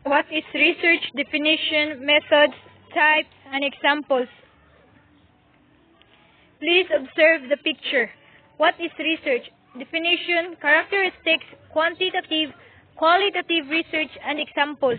What is research? Definition, methods, types, and examples. Please observe the picture. What is research? Definition, characteristics, quantitative, qualitative research, and examples.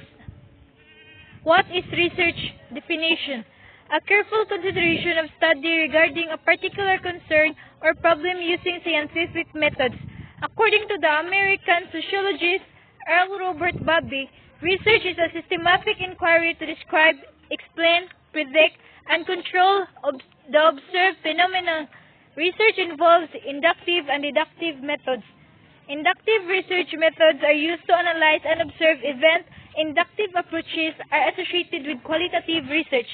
What is research? Definition, a careful consideration of study regarding a particular concern or problem using scientific methods. According to the American sociologist Earl Robert Bobby, research is a systematic inquiry to describe, explain, predict, and control the observed phenomenon. Research involves inductive and deductive methods. Inductive research methods are used to analyze and observe events. Inductive approaches are associated with qualitative research,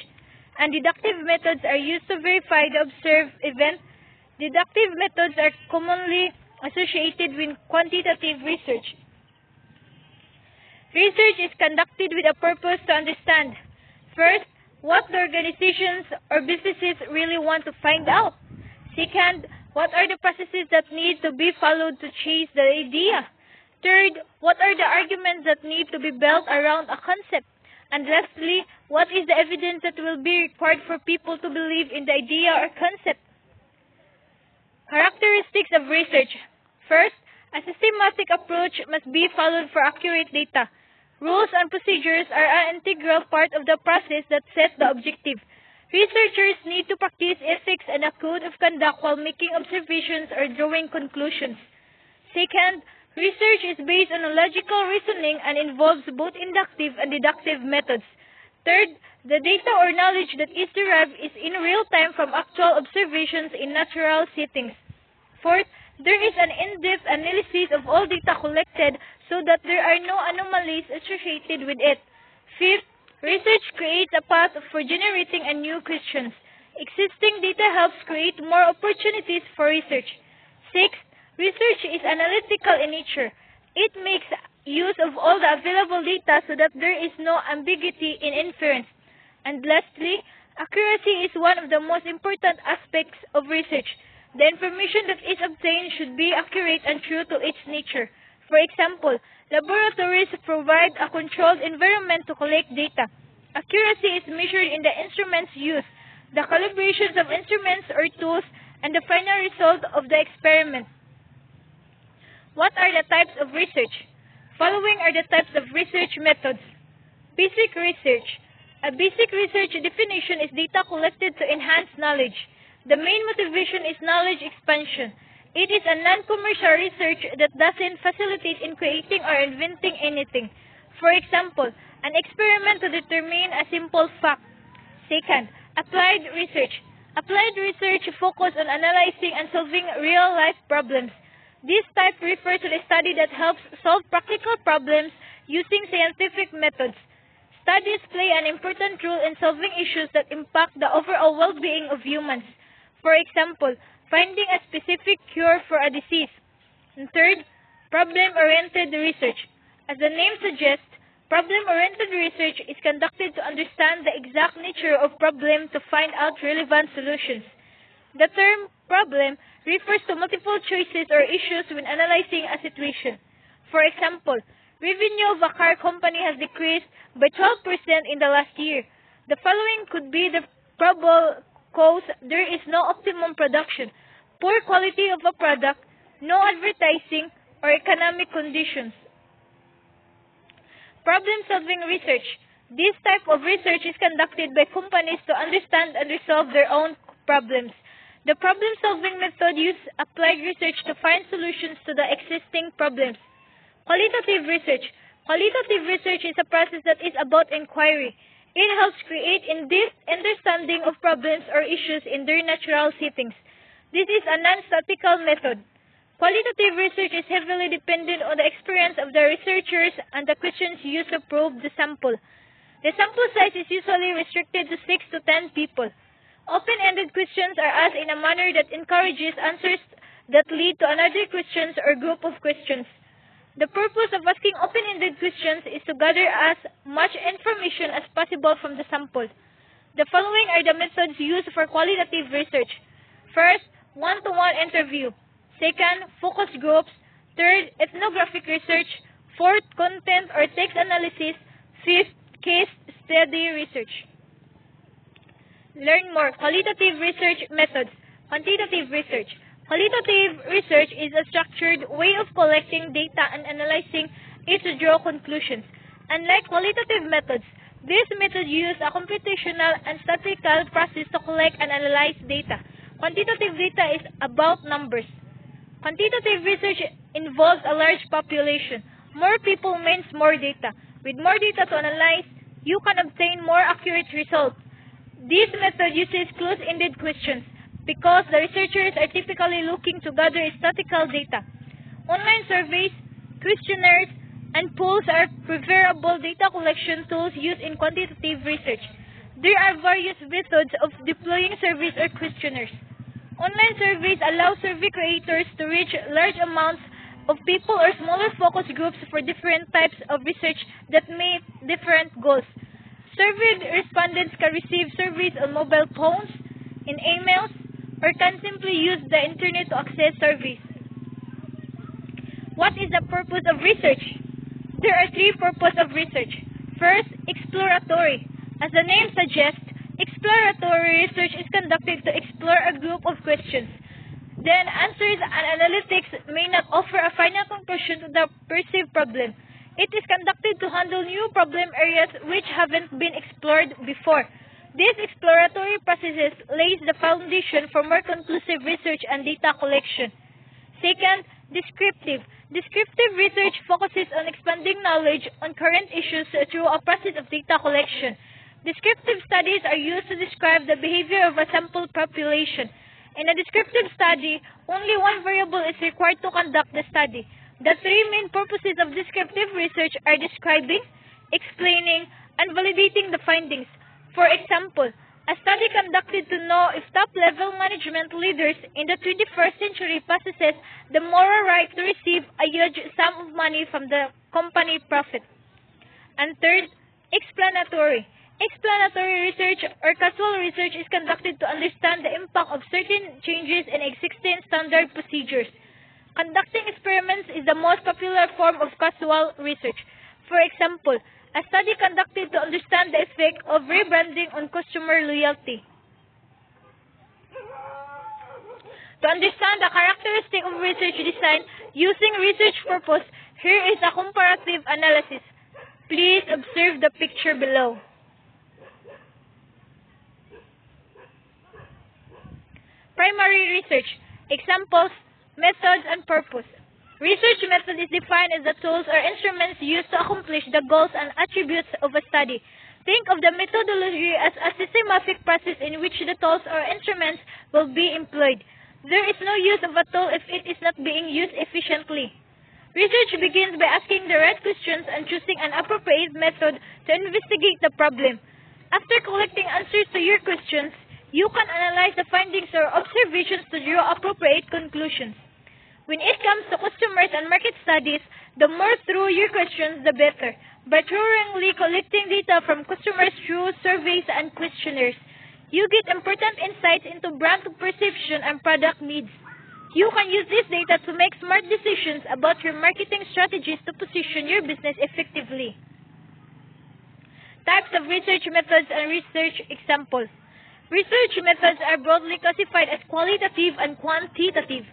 and deductive methods are used to verify the observed event. Deductive methods are commonly associated with quantitative research. Research is conducted with a purpose to understand, first, what the organizations or businesses really want to find out. Second, what are the processes that need to be followed to chase the idea. Third, what are the arguments that need to be built around a concept. And lastly, what is the evidence that will be required for people to believe in the idea or concept. Characteristics of research. First, a systematic approach must be followed for accurate data. Rules and procedures are an integral part of the process that set the objective. Researchers need to practice ethics and a code of conduct while making observations or drawing conclusions. Second, research is based on a logical reasoning and involves both inductive and deductive methods. Third, the data or knowledge that is derived is in real time from actual observations in natural settings. Fourth, there is an in-depth analysis of all data collected so that there are no anomalies associated with it. Fifth, research creates a path for generating a new questions. Existing data helps create more opportunities for research. Sixth, research is analytical in nature. It makes use of all the available data so that there is no ambiguity in inference. And lastly, accuracy is one of the most important aspects of research. The information that is obtained should be accurate and true to its nature. For example, laboratories provide a controlled environment to collect data. Accuracy is measured in the instruments used, the calibrations of instruments or tools, and the final result of the experiment. What are the types of research? Following are the types of research methods. Basic research. A basic research definition is data collected to enhance knowledge. The main motivation is knowledge expansion. It is a non-commercial research that doesn't facilitate in creating or inventing anything. For example, an experiment to determine a simple fact. Second, applied research. Applied research focuses on analyzing and solving real-life problems. This type refers to the study that helps solve practical problems using scientific methods. Studies play an important role in solving issues that impact the overall well-being of humans. For example, finding a specific cure for a disease. And third, problem-oriented research. As the name suggests, problem-oriented research is conducted to understand the exact nature of problem to find out relevant solutions. The term problem refers to multiple choices or issues when analyzing a situation. For example, revenue of a car company has decreased by 12% in the last year. The following could be the probable cause: there is no optimum production, poor quality of a product, no advertising, or economic conditions. Problem-solving research. This type of research is conducted by companies to understand and resolve their own problems. The problem-solving method uses applied research to find solutions to the existing problems. Qualitative research. Qualitative research is a process that is about inquiry. It helps create in-depth understanding of problems or issues in their natural settings. This is a non-statistical method. Qualitative research is heavily dependent on the experience of the researchers and the questions used to probe the sample. The sample size is usually restricted to 6 to 10 people. Open-ended questions are asked in a manner that encourages answers that lead to another questions or group of questions. The purpose of asking open-ended questions is to gather as much information as possible from the sample. The following are the methods used for qualitative research. First, one-to-one interview. Second, focus groups. Third, ethnographic research. Fourth, content or text analysis. Fifth, case study research. Learn more. Qualitative research methods. Quantitative research. Qualitative research is a structured way of collecting data and analyzing it to draw conclusions. Unlike qualitative methods, these methods use a computational and statistical process to collect and analyze data. Quantitative data is about numbers. Quantitative research involves a large population. More people means more data. With more data to analyze, you can obtain more accurate results. This method uses close-ended questions because the researchers are typically looking to gather statistical data. Online surveys, questionnaires, and polls are preferable data collection tools used in quantitative research. There are various methods of deploying surveys or questionnaires. Online surveys allow survey creators to reach large amounts of people or smaller focus groups for different types of research that meet different goals. Surveyed respondents can receive surveys on mobile phones, in emails, or can simply use the internet to access surveys. What is the purpose of research? There are three purposes of research. First, exploratory. As the name suggests, exploratory research is conducted to explore a group of questions. Then, answers and analytics may not offer a final conclusion to the perceived problem. It is conducted to handle new problem areas which haven't been explored before. These exploratory processes lays the foundation for more conclusive research and data collection. Second, descriptive. Descriptive research focuses on expanding knowledge on current issues through a process of data collection. Descriptive studies are used to describe the behavior of a sample population. In a descriptive study, only one variable is required to conduct the study. The three main purposes of descriptive research are describing, explaining, and validating the findings. For example, a study conducted to know if top-level management leaders in the 21st century possesses the moral right to receive a huge sum of money from the company profit. And third, explanatory. Explanatory research or causal research is conducted to understand the impact of certain changes in existing standard procedures. Conducting experiments is the most popular form of causal research. For example, a study conducted to understand the effect of rebranding on customer loyalty. To understand the characteristic of research design using research purpose, here is a comparative analysis. Please observe the picture below. Primary research. Examples, methods, and purpose. Research method is defined as the tools or instruments used to accomplish the goals and attributes of a study. Think of the methodology as a systematic process in which the tools or instruments will be employed. There is no use of a tool if it is not being used efficiently. Research begins by asking the right questions and choosing an appropriate method to investigate the problem. After collecting answers to your questions, you can analyze the findings or observations to draw appropriate conclusions. When it comes to customers and market studies, the more thorough your questions, the better. By thoroughly collecting data from customers through surveys and questionnaires, you get important insights into brand perception and product needs. You can use this data to make smart decisions about your marketing strategies to position your business effectively. Types of research methods and research examples. Research methods are broadly classified as qualitative and quantitative.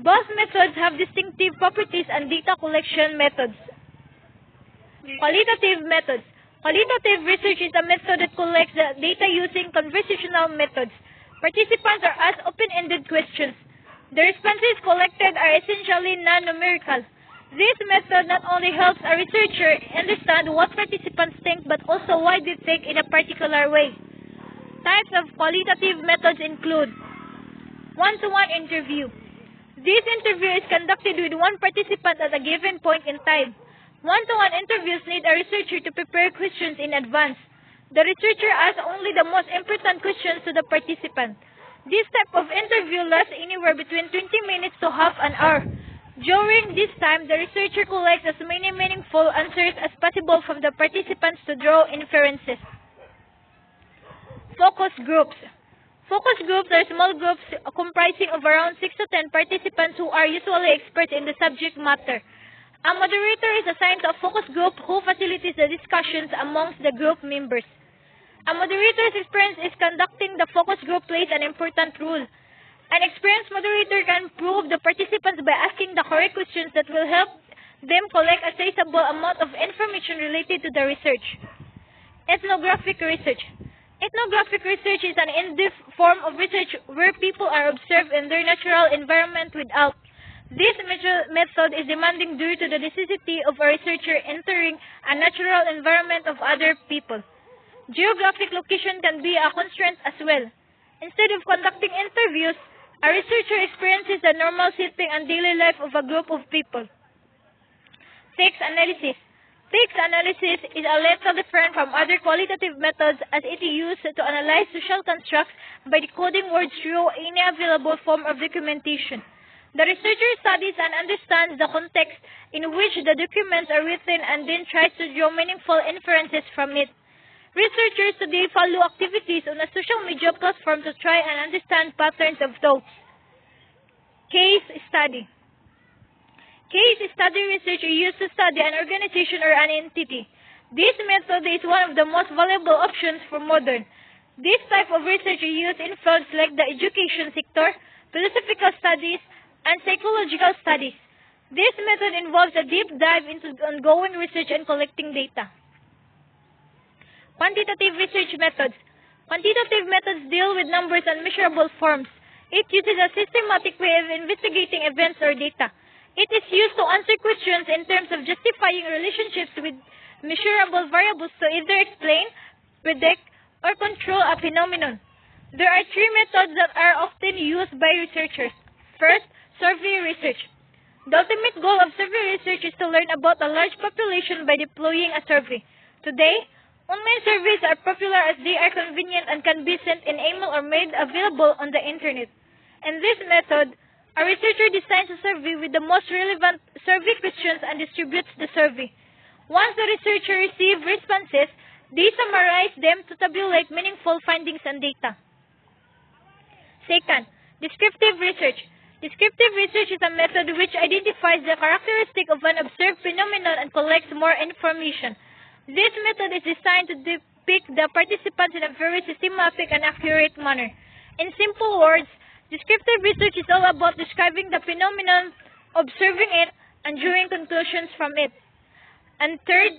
Both methods have distinctive properties and data collection methods. Qualitative methods. Qualitative research is a method that collects the data using conversational methods. Participants are asked open-ended questions. The responses collected are essentially non-numerical. This method not only helps a researcher understand what participants think but also why they think in a particular way. Types of qualitative methods include one-to-one interview. This interview is conducted with one participant at a given point in time. One-to-one interviews need a researcher to prepare questions in advance. The researcher asks only the most important questions to the participant. This type of interview lasts anywhere between 20 minutes to half an hour. During this time, the researcher collects as many meaningful answers as possible from the participants to draw inferences. Focus groups. Focus groups are small groups comprising of around 6 to 10 participants who are usually experts in the subject matter. A moderator is assigned to a focus group who facilitates the discussions amongst the group members. A moderator's experience is conducting the focus group plays an important role. An experienced moderator can prove the participants by asking the correct questions that will help them collect a traceable amount of information related to the research. Ethnographic research. Ethnographic research is an in-depth form of research where people are observed in their natural environment without. This method is demanding due to the necessity of a researcher entering a natural environment of other people. Geographic location can be a constraint as well. Instead of conducting interviews, a researcher experiences the normal setting and daily life of a group of people. Text analysis. Text analysis is a little different from other qualitative methods as it is used to analyze social constructs by decoding words through any available form of documentation. The researcher studies and understands the context in which the documents are written and then tries to draw meaningful inferences from it. Researchers today follow activities on a social media platform to try and understand patterns of thoughts. Case study. Case study research is used to study an organization or an entity. This method is one of the most valuable options for modern. This type of research is used in fields like the education sector, philosophical studies, and psychological studies. This method involves a deep dive into ongoing research and collecting data. Quantitative research methods. Quantitative methods deal with numbers and measurable forms. It uses a systematic way of investigating events or data. It is used to answer questions in terms of justifying relationships with measurable variables to either explain, predict, or control a phenomenon. There are three methods that are often used by researchers. First, survey research. The ultimate goal of survey research is to learn about a large population by deploying a survey. Today, online surveys are popular as they are convenient and can be sent in email or made available on the internet. In this method, a researcher designs a survey with the most relevant survey questions and distributes the survey. Once the researcher receives responses, they summarize them to tabulate meaningful findings and data. Second, descriptive research. Descriptive research is a method which identifies the characteristic of an observed phenomenon and collects more information. This method is designed to depict the participants in a very systematic and accurate manner. In simple words, descriptive research is all about describing the phenomenon, observing it, and drawing conclusions from it. And third,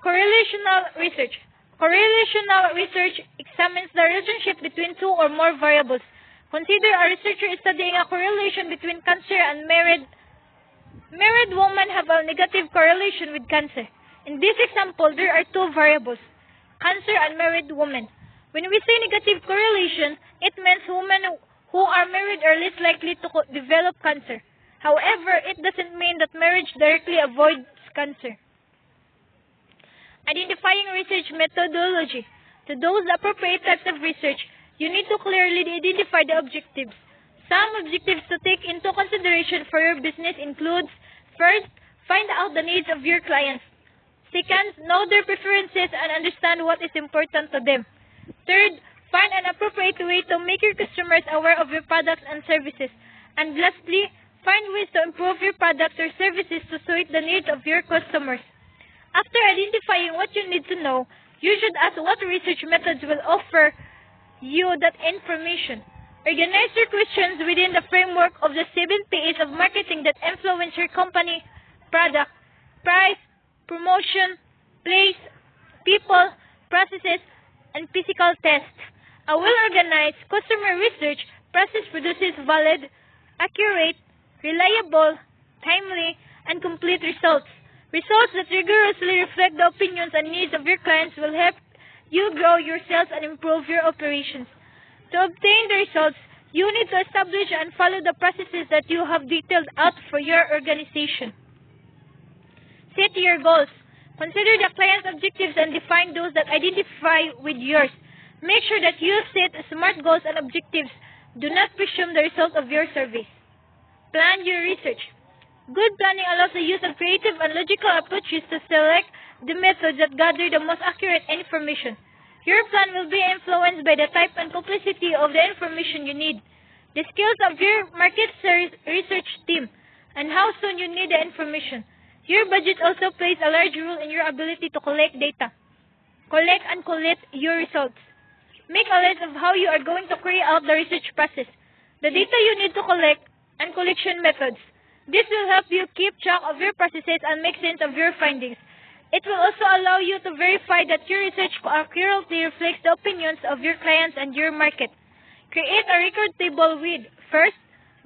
correlational research. Correlational research examines the relationship between two or more variables. Consider a researcher is studying a correlation between cancer and married women have a negative correlation with cancer. In this example, there are two variables, cancer and married women. When we say negative correlation, it means women who are married are less likely to develop cancer. However, it doesn't mean that marriage directly avoids cancer. Identifying research methodology. To those appropriate types of research, you need to clearly identify the objectives. Some objectives to take into consideration for your business includes, first, find out the needs of your clients. Second, know their preferences and understand what is important to them. Third, find an appropriate way to make your customers aware of your products and services. And lastly, find ways to improve your products or services to suit the needs of your customers. After identifying what you need to know, you should ask what research methods will offer you that information. Organize your questions within the framework of the 7 P's of marketing that influence your company, product, price, promotion, place, people, processes, and physical tests. A well-organized customer research process produces valid, accurate, reliable, timely, and complete results. Results that rigorously reflect the opinions and needs of your clients will help you grow your sales and improve your operations. To obtain the results, you need to establish and follow the processes that you have detailed out for your organization. Set your goals. Consider the client's objectives and define those that identify with yours. Make sure that you set SMART goals and objectives. Do not presume the results of your surveys. Plan your research. Good planning allows the use of creative and logical approaches to select the methods that gather the most accurate information. Your plan will be influenced by the type and complexity of the information you need, the skills of your market research team, and how soon you need the information. Your budget also plays a large role in your ability to collect data. Collect and collate your results. Make a list of how you are going to carry out the research process, the data you need to collect, and collection methods. This will help you keep track of your processes and make sense of your findings. It will also allow you to verify that your research accurately reflects the opinions of your clients and your market. Create a record table with, first,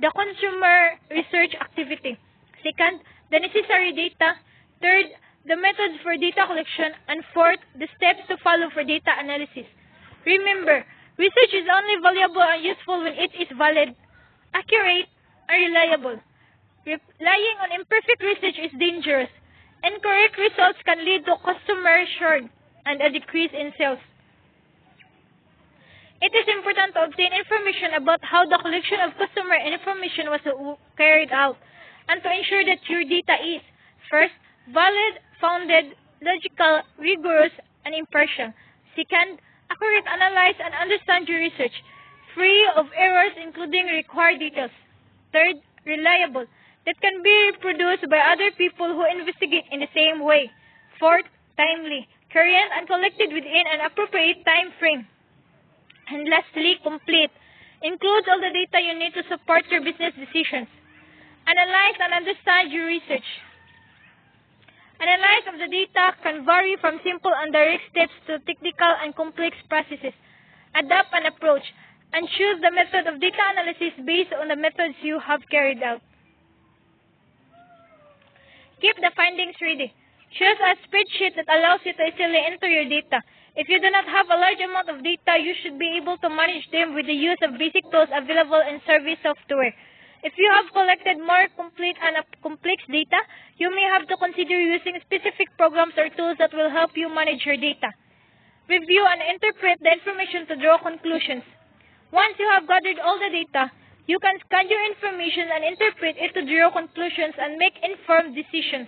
the consumer research activity. Second, the necessary data. Third, the methods for data collection. And fourth, the steps to follow for data analysis. Remember, research is only valuable and useful when it is valid, accurate, and reliable. Relying on imperfect research is dangerous. Incorrect results can lead to customer churn and a decrease in sales. It is important to obtain information about how the collection of customer information was carried out, and to ensure that your data is, first, valid, founded, logical, rigorous, and impartial. Second, accurate, analyze, and understand your research, free of errors including required details. Third, reliable, that can be reproduced by other people who investigate in the same way. Fourth, timely, current, and collected within an appropriate time frame. And lastly, complete, includes all the data you need to support your business decisions. Analyze and understand your research. Analysis of the data can vary from simple and direct steps to technical and complex processes. Adapt an approach and choose the method of data analysis based on the methods you have carried out. Keep the findings ready. Choose a spreadsheet that allows you to easily enter your data. If you do not have a large amount of data, you should be able to manage them with the use of basic tools available in survey software. If you have collected more complete and complex data, you may have to consider using specific programs or tools that will help you manage your data. Review and interpret the information to draw conclusions. Once you have gathered all the data, you can scan your information and interpret it to draw conclusions and make informed decisions.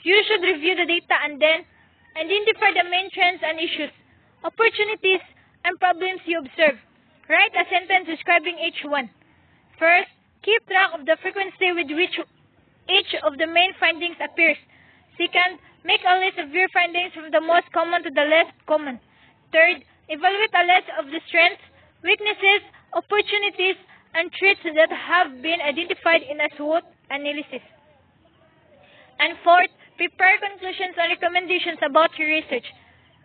You should review the data and then identify the main trends and issues, opportunities, and problems you observe. Write a sentence describing each one. First, keep track of the frequency with which each of the main findings appears. Second, make a list of your findings from the most common to the least common. Third, evaluate a list of the strengths, weaknesses, opportunities, and traits that have been identified in a SWOT analysis. And fourth, prepare conclusions and recommendations about your research.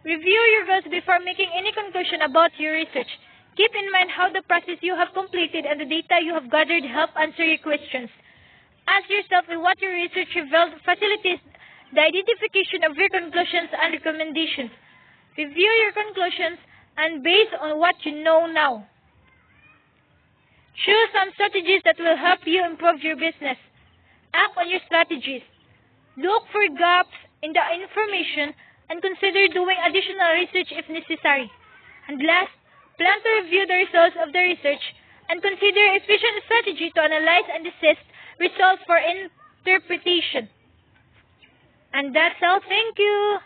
Review your goals before making any conclusion about your research. Keep in mind how the process you have completed and the data you have gathered help answer your questions. Ask yourself if what your research revealed facilitates the identification of your conclusions and recommendations. Review your conclusions and based on what you know now, choose some strategies that will help you improve your business. Act on your strategies. Look for gaps in the information and consider doing additional research if necessary. And last, plan to review the results of the research and consider efficient strategy to analyze and assess results for interpretation. And that's all. Thank you.